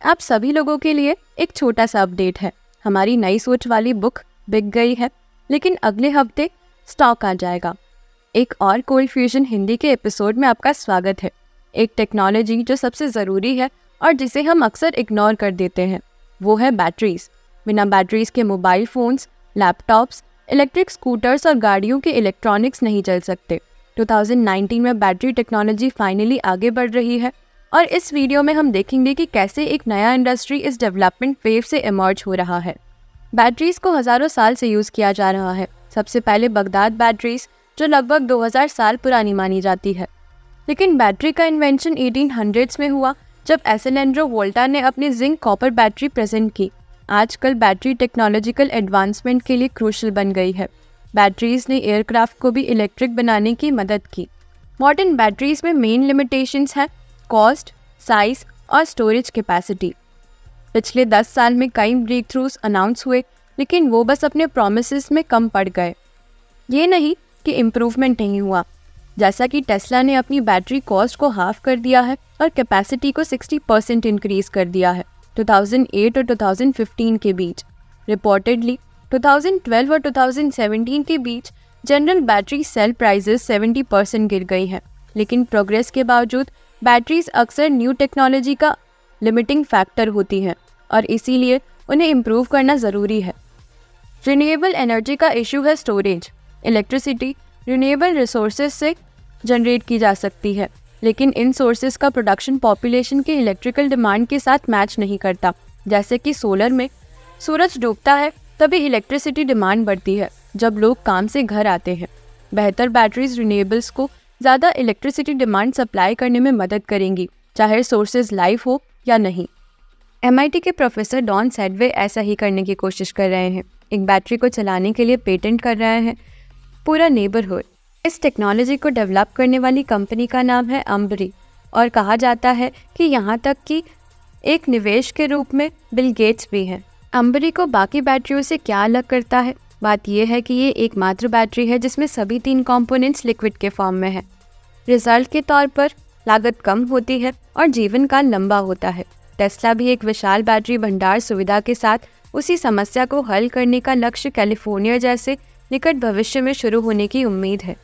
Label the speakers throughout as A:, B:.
A: आप सभी लोगों के लिए एक छोटा सा अपडेट है। हमारी नई सोच वाली बुक बिक गई है, लेकिन अगले हफ्ते स्टॉक आ जाएगा। एक और कोल्ड फ्यूजन हिंदी के एपिसोड में आपका स्वागत है। एक टेक्नोलॉजी जो सबसे ज़रूरी है और जिसे हम अक्सर इग्नोर कर देते हैं, वो है बैटरीज। बिना बैटरीज के mobile phones, laptops, electric scooters और गाड़ियों के इलेक्ट्रॉनिक्स नहीं चल सकते। 2019 में बैटरी टेक्नोलॉजी फाइनली आगे बढ़ रही है और इस वीडियो में हम देखेंगे कि कैसे एक नया इंडस्ट्री इस डेवलपमेंट वेव से इमर्ज हो रहा है। बैटरीज को हज़ारों साल से यूज़ किया जा रहा है। सबसे पहले बगदाद बैटरीज, जो लगभग 2000 साल पुरानी मानी जाती है। लेकिन बैटरी का इन्वेंशन 1800s में हुआ, जब एलेसेंड्रो वोल्टा ने अपनी जिंक कॉपर बैटरी प्रेजेंट की। आजकल बैटरी टेक्नोलॉजिकल एडवांसमेंट के लिए क्रूशल बन गई है। बैटरीज ने एयरक्राफ्ट को भी इलेक्ट्रिक बनाने की मदद की। मॉडर्न बैटरीज में मेन लिमिटेशंस हैं कॉस्ट, साइज और स्टोरेज कैपेसिटी। पिछले 10 साल में कई ब्रेक थ्रूज अनाउंस हुए, लेकिन वो बस अपने प्रोमिसेस में कम पड़ गए। ये नहीं कि इम्प्रूवमेंट नहीं हुआ। जैसा कि टेस्ला ने अपनी बैटरी कॉस्ट को हाफ कर दिया है और कैपेसिटी को 60% इंक्रीज कर दिया है 2008 और 2015 के बीच। रिपोर्टेडली 2012 और 2017 के बीच जनरल बैटरी सेल प्राइसेस 70% गिर गई हैं। लेकिन प्रोग्रेस के बावजूद बैटरीज अक्सर न्यू टेक्नोलॉजी का लिमिटिंग फैक्टर होती हैं और इसीलिए उन्हें इम्प्रूव करना ज़रूरी है। रिन्यूएबल एनर्जी का इशू है स्टोरेज। इलेक्ट्रिसिटी रिन्यूएबल रिसोर्सेज से जनरेट की जा सकती है, लेकिन इन सोर्सेज का प्रोडक्शन पॉपुलेशन के इलेक्ट्रिकल डिमांड के साथ मैच नहीं करता। जैसे कि सोलर में सूरज डूबता है तभी इलेक्ट्रिसिटी डिमांड बढ़ती है, जब लोग काम से घर आते हैं। बेहतर बैटरीज रिन्यूएबल्स को ज़्यादा इलेक्ट्रिसिटी डिमांड सप्लाई करने में मदद करेंगी, चाहे सोर्सेज लाइव हो या नहीं। MIT के प्रोफेसर डॉन सेडवे ऐसा ही करने की कोशिश कर रहे हैं। एक बैटरी को चलाने के लिए पेटेंट कर रहे हैं पूरा नेबरहुड। इस टेक्नोलॉजी को डेवलप करने वाली कंपनी का नाम है अम्बरी और कहा जाता है कि यहाँ तक कि एक निवेश के रूप में बिल गेट्स भी हैं। अम्बरी को बाकी बैटरियों से क्या अलग करता है? बात यह है कि ये एकमात्र बैटरी है जिसमें सभी 3 कंपोनेंट्स लिक्विड के फॉर्म में है। रिजल्ट के तौर पर लागत कम होती है और जीवन काल लंबा होता है। टेस्ला भी एक विशाल बैटरी भंडार सुविधा के साथ उसी समस्या को हल करने का लक्ष्य कैलिफोर्निया जैसे निकट भविष्य में शुरू होने की उम्मीद है।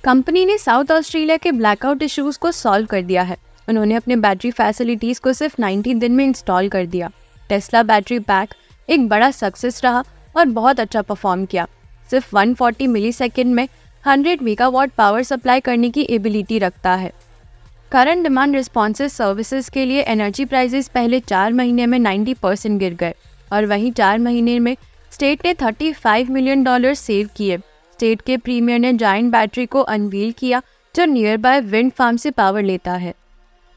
A: कंपनी ने साउथ ऑस्ट्रेलिया के ब्लैकआउट इश्यूज को सॉल्व कर दिया है। उन्होंने अपने बैटरी फैसिलिटीज़ को सिर्फ 90 दिन में इंस्टॉल कर दिया। टेस्ला बैटरी पैक एक बड़ा सक्सेस रहा और बहुत अच्छा परफॉर्म किया। सिर्फ 140 मिलीसेकंड में 100 मेगावाट पावर सप्लाई करने की एबिलिटी रखता है। करंट डिमांड रिस्पॉन्सिव सर्विसेज के लिए एनर्जी प्राइसेस पहले 4 महीने में 90% गिर गए और वहीं 4 महीने में स्टेट ने $35 मिलियन सेव किए। स्टेट के प्रीमियर ने जायंट बैटरी को अनवील किया जो नियर बाय विंड फार्म से पावर लेता है।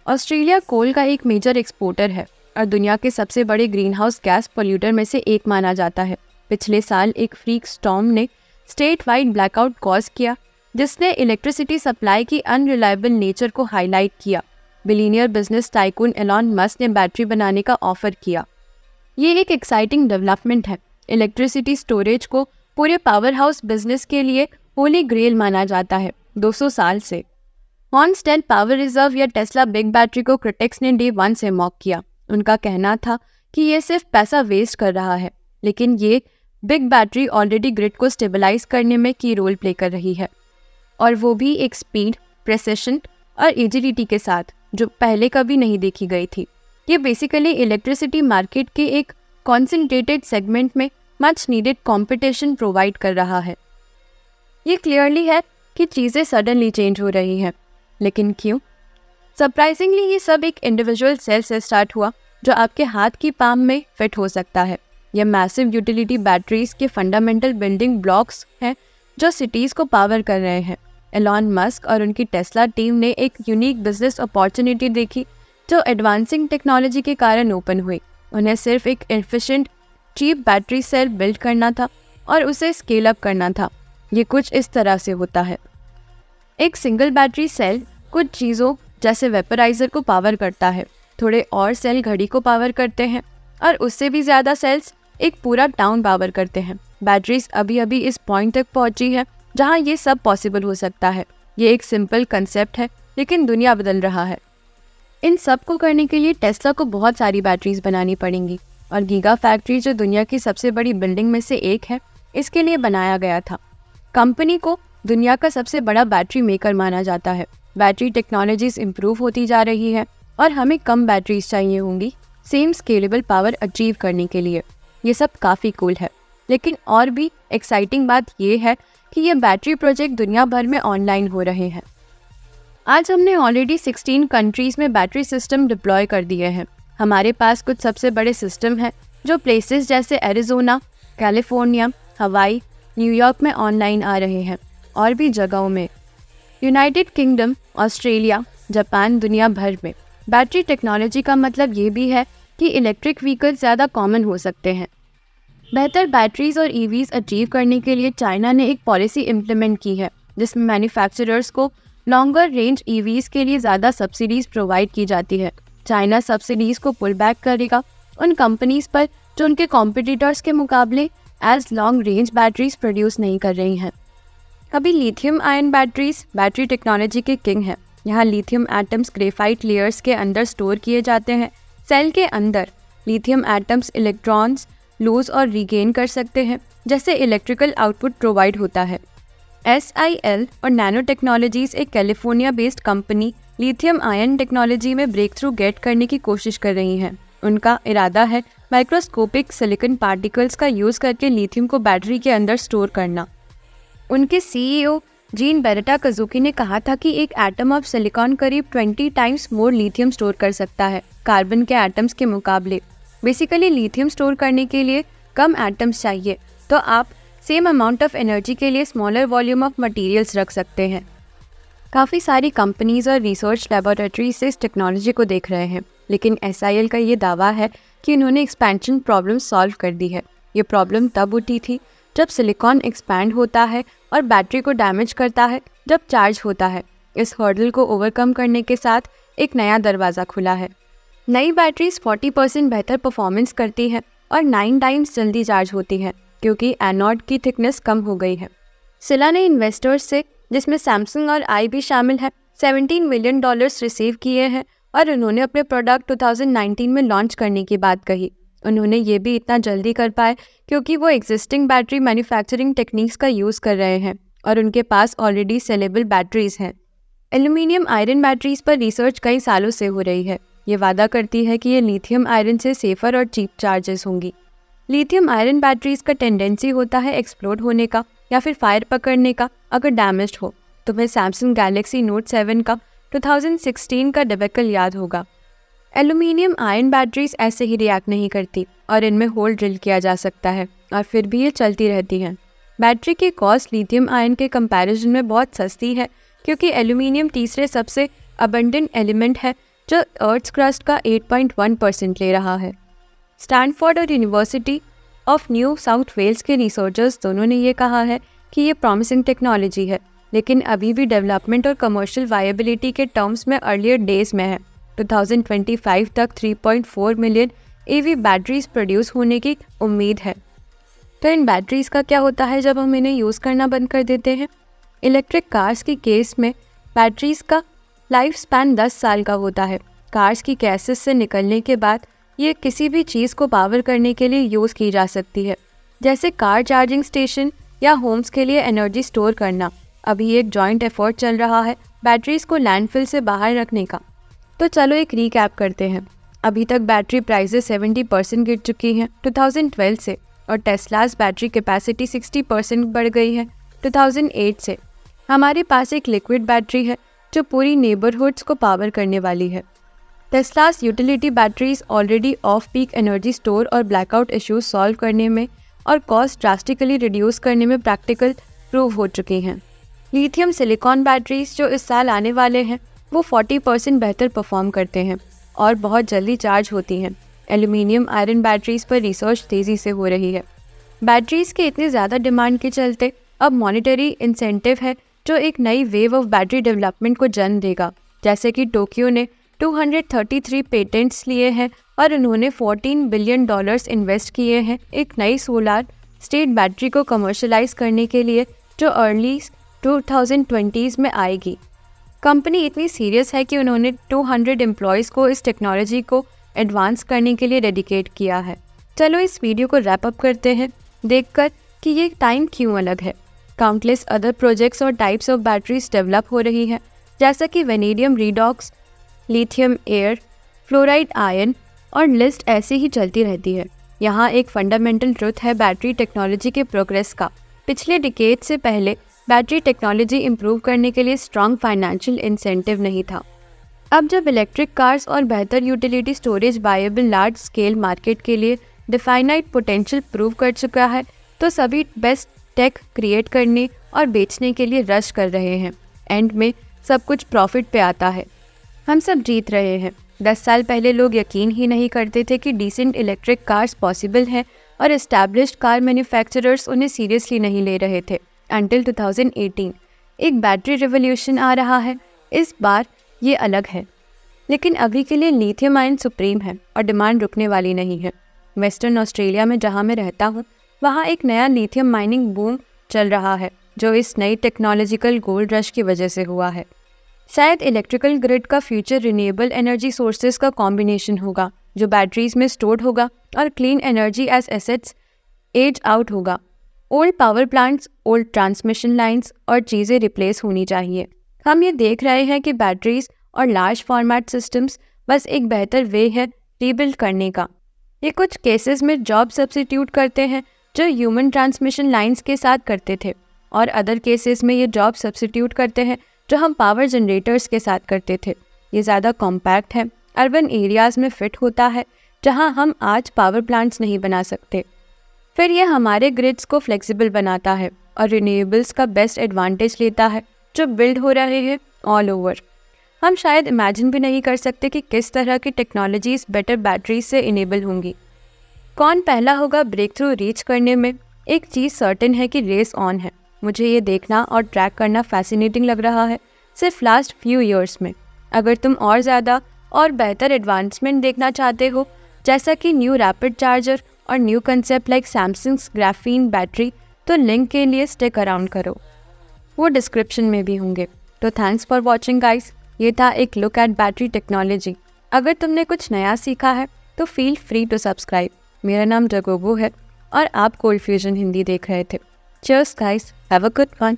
A: ऑस्ट्रेलिया कोल का एक मेजर एक्सपोर्टर है और दुनिया के सबसे बड़े ग्रीन हाउस गैस पोल्यूटर में से एक माना जाता है। पिछले साल एक फ्रीक स्टॉर्म ने स्टेट वाइड ब्लैकआउट कॉज किया, जिसने इलेक्ट्रिसिटी सप्लाई की अनरिलायबल नेचर को हाईलाइट किया। Billionaire business tycoon Elon Musk ने बैटरी बनाने का ऑफर किया। ये एक एक्साइटिंग डेवलपमेंट है। इलेक्ट्रिसिटी स्टोरेज को पूरे पावर हाउस बिजनेस के लिए होली ग्रेल माना जाता है 200 साल से। कॉन्स्टेंट पावर रिजर्व या टेस्ला बिग बैटरी को क्रिटिक्स ने डे 1 से मॉक किया। उनका कहना था कि ये सिर्फ पैसा वेस्ट कर रहा है, लेकिन ये बिग बैटरी ऑलरेडी ग्रिड को स्टेबलाइज करने में की रोल प्ले कर रही है, और वो भी एक स्पीड, प्रेसिशन और एजिलिटी के साथ जो पहले कभी नहीं देखी गई थी। ये बेसिकली इलेक्ट्रिसिटी मार्केट के एक कॉन्सेंट्रेटेड सेगमेंट में मच नीडेड कंपटीशन प्रोवाइड कर रहा है। ये क्लियरली है कि चीज़ें सडनली चेंज हो रही हैं, लेकिन क्यों? सरप्राइजिंगली ये सब एक इंडिविजुअल सेल से स्टार्ट हुआ जो आपके हाथ की पाम में फिट हो सकता है। ये मैसिव यूटिलिटी बैटरीज के फंडामेंटल बिल्डिंग ब्लॉक्स हैं जो सिटीज़ को पावर कर रहे हैं। एलॉन मस्क और उनकी टेस्ला टीम ने एक यूनिक बिजनेस अपॉर्चुनिटी देखी जो एडवांसिंग टेक्नोलॉजी के कारण ओपन हुई। उन्हें सिर्फ एक efficient cheap battery cell build करना था और उसे स्केल अप करना था। ये कुछ इस तरह से होता है। एक सिंगल बैटरी सेल कुछ चीज़ों जैसे वेपराइज़र को पावर करता है, थोड़े और सेल घड़ी को पावर करते हैं और उससे भी ज़्यादा सेल्स एक पूरा टाउन पावर करते हैं। बैटरीज अभी अभी इस पॉइंट तक पहुंची है जहां ये सब पॉसिबल हो सकता है। ये एक सिंपल कंसेप्ट है, लेकिन दुनिया बदल रहा है। इन सब को करने के लिए टेस्ला को बहुत सारी बैटरीज बनानी पड़ेंगी और गीगा फैक्ट्री जो दुनिया की सबसे बड़ी बिल्डिंग में से एक है, इसके लिए बनाया गया था। कंपनी को दुनिया का सबसे बड़ा बैटरी मेकर माना जाता है। बैटरी टेक्नोलॉजीज इम्प्रूव होती जा रही है और हमें कम बैटरीज चाहिए होंगी सेम स्केलेबल पावर अचीव करने के लिए। ये सब काफ़ी कूल है, लेकिन और भी एक्साइटिंग बात ये है कि ये बैटरी प्रोजेक्ट दुनिया भर में ऑनलाइन हो रहे हैं। आज हमने ऑलरेडी 16 कंट्रीज़ में बैटरी सिस्टम डिप्लॉय कर दिए हैं। हमारे पास कुछ सबसे बड़े सिस्टम हैं जो प्लेसेस जैसे एरिज़ोना, कैलिफोर्निया, हवाई, न्यूयॉर्क में ऑनलाइन आ रहे हैं और भी जगहों में यूनाइटेड किंगडम, ऑस्ट्रेलिया, जापान, दुनिया भर में। बैटरी टेक्नोलॉजी का मतलब ये भी है कि इलेक्ट्रिक व्हीकल ज़्यादा कॉमन हो सकते हैं। बेहतर बैटरीज और ईवीज अचीव करने के लिए चाइना ने एक पॉलिसी इम्प्लीमेंट की है जिसमें मैन्युफैक्चरर्स को लॉन्गर रेंज ईवीज के लिए ज़्यादा सब्सिडीज़ प्रोवाइड की जाती है। चाइना सब्सिडीज़ को पुल बैक करेगा उन कंपनीज़ पर जो उनके कॉम्पिटिटर्स के मुकाबले as long range batteries produce नहीं कर रही हैं। अभी lithium ion batteries battery technology के किंग हैं। यहाँ लिथियम एटम्स ग्रेफाइट लेयर्स के अंदर स्टोर किए जाते हैं। सेल के अंदर लिथियम एटम्स इलेक्ट्रॉन्स लूज और रीगेन कर सकते हैं, जैसे इलेक्ट्रिकल आउटपुट प्रोवाइड होता है। SIL और नैनो टेक्नोलॉजीज एक California based company lithium ion technology में ब्रेक थ्रू गेट करने की कोशिश कर रही हैं। उनका इरादा है माइक्रोस्कोपिक सिलिकॉन पार्टिकल्स का यूज़ करके लिथियम को बैटरी के अंदर स्टोर करना। उनके CEO जीन बेरेटा कजुकी ने कहा था कि एक एटम ऑफ सिलिकॉन करीब 20 टाइम्स मोर लिथियम स्टोर कर सकता है कार्बन के एटम्स के मुकाबले। बेसिकली लिथियम स्टोर करने के लिए कम एटम्स चाहिए, तो आप सेम अमाउंट ऑफ एनर्जी के लिए स्मॉलर वॉल्यूम ऑफ मटेरियल्स रख सकते हैं। काफ़ी सारी कंपनीज और रिसर्च लेबोरेटरीज से इस टेक्नोलॉजी को देख रहे हैं, लेकिन SIL का ये दावा है कि उन्होंने एक्सपेंशन प्रॉब्लम सॉल्व कर दी है। ये प्रॉब्लम तब उठी थी जब सिलिकॉन एक्सपैंड होता है और बैटरी को डैमेज करता है जब चार्ज होता है। इस हर्डल को ओवरकम करने के साथ एक नया दरवाज़ा खुला है। नई बैटरीज 40% बेहतर परफॉर्मेंस करती है और 9 टाइम्स जल्दी चार्ज होती है क्योंकि एनोड की थिकनेस कम हो गई है। सिला ने इन्वेस्टर्स से, जिसमें सैमसंग और आई भी शामिल है, $17 मिलियन रिसीव किए हैं और उन्होंने अपने प्रोडक्ट 2019 में लॉन्च करने की बात कही। उन्होंने ये भी इतना जल्दी कर पाए क्योंकि वो एग्जिस्टिंग बैटरी मैन्युफैक्चरिंग टेक्निक्स का यूज़ कर रहे हैं और उनके पास ऑलरेडी सेलेबल बैटरीज हैं। एल्यूमिनियम आयरन बैटरीज पर रिसर्च कई सालों से हो रही है। ये वादा करती है कि ये लिथियम आयरन से सेफर और चीप चार्जेस होंगी। लिथियम आयरन बैटरीज का टेंडेंसी होता है एक्सप्लोड होने का या फिर फायर पकड़ने का अगर डैमेज्ड हो। तुम्हें सैमसंग गैलेक्सी नोट 7 का 2016 का डिबेकल याद होगा। एल्यूमिनियम आयन बैटरीज ऐसे ही रिएक्ट नहीं करती और इनमें होल ड्रिल किया जा सकता है और फिर भी ये चलती रहती हैं। बैटरी की कॉस्ट लिथियम आयन के कंपैरिजन में बहुत सस्ती है क्योंकि एल्यूमिनियम तीसरे सबसे अबंडेंट एलिमेंट है जो अर्थ क्रस्ट का 8.1% ले रहा है। स्टैनफोर्ड और university of New South Wales के रिसर्चर्स दोनों ने ये कहा है कि ये प्रॉमिसिंग टेक्नोलॉजी है, लेकिन अभी भी डेवलपमेंट और कमर्शियल वायबिलिटी के टर्म्स में अर्लियर डेज में है। 2025 तक 3.4 मिलियन EV बैटरीज प्रोड्यूस होने की उम्मीद है। तो इन बैटरीज का क्या होता है जब हम इन्हें यूज़ करना बंद कर देते हैं? इलेक्ट्रिक कार्स की केस में बैटरीज का लाइफ स्पैन 10 साल का होता है। कार्स की कैसेस से निकलने के बाद ये किसी भी चीज़ को पावर करने के लिए यूज़ की जा सकती है, जैसे कार चार्जिंग स्टेशन या होम्स के लिए एनर्जी स्टोर करना। अभी एक जॉइंट एफर्ट चल रहा है बैटरीज को लैंडफिल से बाहर रखने का। तो चलो एक रीकैप करते हैं। अभी तक बैटरी प्राइसेस 70% गिर चुकी हैं 2012 से और टेस्लास बैटरी कैपेसिटी 60% बढ़ गई है 2008 से। हमारे पास एक लिक्विड बैटरी है जो पूरी नेबरहुड्स को पावर करने वाली है। Tesla's utility batteries already off peak energy store और ब्लैकआउट इश्यूज सॉल्व करने में और कॉस्ट ड्रास्टिकली रिड्यूस करने में प्रैक्टिकल प्रूव हो चुकी हैं। लिथियम सिलिकॉन बैटरीज जो इस साल आने वाले हैं वो 40% बेहतर परफॉर्म करते हैं और बहुत जल्दी चार्ज होती हैं। एल्यूमिनियम आयरन बैटरीज पर रिसर्च तेज़ी से हो रही है। बैटरीज के इतने ज़्यादा डिमांड के चलते अब मॉनिटरी इंसेंटिव है जो एक नई वेव ऑफ बैटरी डेवलपमेंट को जन्म देगा। जैसे कि टोक्यो ने 233 पेटेंट्स लिए हैं और उन्होंने $14 बिलियन इन्वेस्ट किए हैं एक नई सोलर स्टेट बैटरी को कमर्शलाइज करने के लिए जो अर्ली 2020s में आएगी। कंपनी इतनी सीरियस है कि उन्होंने 200 एम्प्लॉयज़ को इस टेक्नोलॉजी को एडवांस करने के लिए डेडिकेट किया है। चलो इस वीडियो को रैप अप करते हैं देखकर कि ये टाइम क्यों अलग है। काउंटलेस अदर प्रोजेक्ट्स और टाइप्स ऑफ बैटरीज डेवलप हो रही हैं, जैसा कि vanadium redox, lithium air, fluoride ion और लिस्ट ऐसे ही चलती रहती है। यहाँ एक फंडामेंटल ट्रुथ है बैटरी टेक्नोलॉजी के प्रोग्रेस का। पिछले डिकेड से पहले बैटरी टेक्नोलॉजी इंप्रूव करने के लिए स्ट्रॉन्ग फाइनेंशियल इंसेंटिव नहीं था। अब जब इलेक्ट्रिक कार्स और बेहतर utility storage viable large scale market के लिए डिफाइनाइट पोटेंशियल प्रूव कर चुका है, तो सभी बेस्ट टेक क्रिएट करने और बेचने के लिए रश कर रहे हैं। एंड में सब कुछ प्रॉफिट पे आता है। हम सब जीत रहे हैं। 10 साल पहले लोग यकीन ही नहीं करते थे कि डिसेंट इलेक्ट्रिक कार्स पॉसिबल हैं और एस्टैब्लिश्ड कार मैन्युफैक्चरर्स उन्हें सीरियसली नहीं ले रहे थे। अंटिल 2018 एक बैटरी रिवॉल्यूशन आ रहा है। इस बार ये अलग है, लेकिन अभी के लिए लिथियम आयन सुप्रीम है और डिमांड रुकने वाली नहीं है। वेस्टर्न ऑस्ट्रेलिया में जहाँ मैं रहता हूँ, वहाँ एक नया लिथियम माइनिंग बूम चल रहा है, जो इस नई टेक्नोलॉजिकल गोल्ड रश की वजह से हुआ है। शायद इलेक्ट्रिकल ग्रिड का फ्यूचर रिन्यूएबल एनर्जी सोर्सेज का कॉम्बिनेशन होगा, जो बैटरीज में स्टोर्ड होगा और clean energy as assets age out होगा। Old power plants, old transmission lines और चीज़ें रिप्लेस होनी चाहिए। हम ये देख रहे हैं कि बैटरीज और लार्ज फॉर्मेट सिस्टम्स बस एक बेहतर वे है रीबिल्ड करने का। ये कुछ केसेस में जॉब सब्स्टिट्यूट करते हैं जो ह्यूमन ट्रांसमिशन लाइंस के साथ करते थे, और अदर केसेस में ये जॉब सब्स्टिट्यूट करते हैं जो हम पावर जनरेटर्स के साथ करते थे। ये ज़्यादा कॉम्पैक्ट है, अर्बन एरियाज़ में फिट होता है जहाँ हम आज पावर प्लांट्स नहीं बना सकते। फिर ये हमारे ग्रिड्स को फ्लेक्सिबल बनाता है और रिन्यूएबल्स का बेस्ट एडवांटेज लेता है जो बिल्ड हो रहे हैं ऑल ओवर। हम शायद इमेजिन भी नहीं कर सकते कि किस तरह की टेक्नोलॉजीज बेटर बैटरीज से इनेबल होंगी। कौन पहला होगा ब्रेक थ्रू रीच करने में? एक चीज़ सर्टेन है कि रेस ऑन है। मुझे ये देखना और ट्रैक करना फैसिनेटिंग लग रहा है सिर्फ लास्ट फ्यू ईयर्स में। अगर तुम और ज़्यादा और बेहतर एडवांसमेंट देखना चाहते हो, जैसा कि न्यू रैपिड चार्जर और new concept like Samsung's graphene battery, तो लिंक के लिए स्टिक अराउंड करो, वो डिस्क्रिप्शन में भी होंगे। तो थैंक्स फॉर वॉचिंग गाइस। ये था एक लुक एट बैटरी टेक्नोलॉजी। अगर तुमने कुछ नया सीखा है तो फील फ्री टू सब्सक्राइब। मेरा नाम जगोगो है और आप कोल्ड फ्यूजन हिंदी देख रहे थे। Cheers guys, have a good one.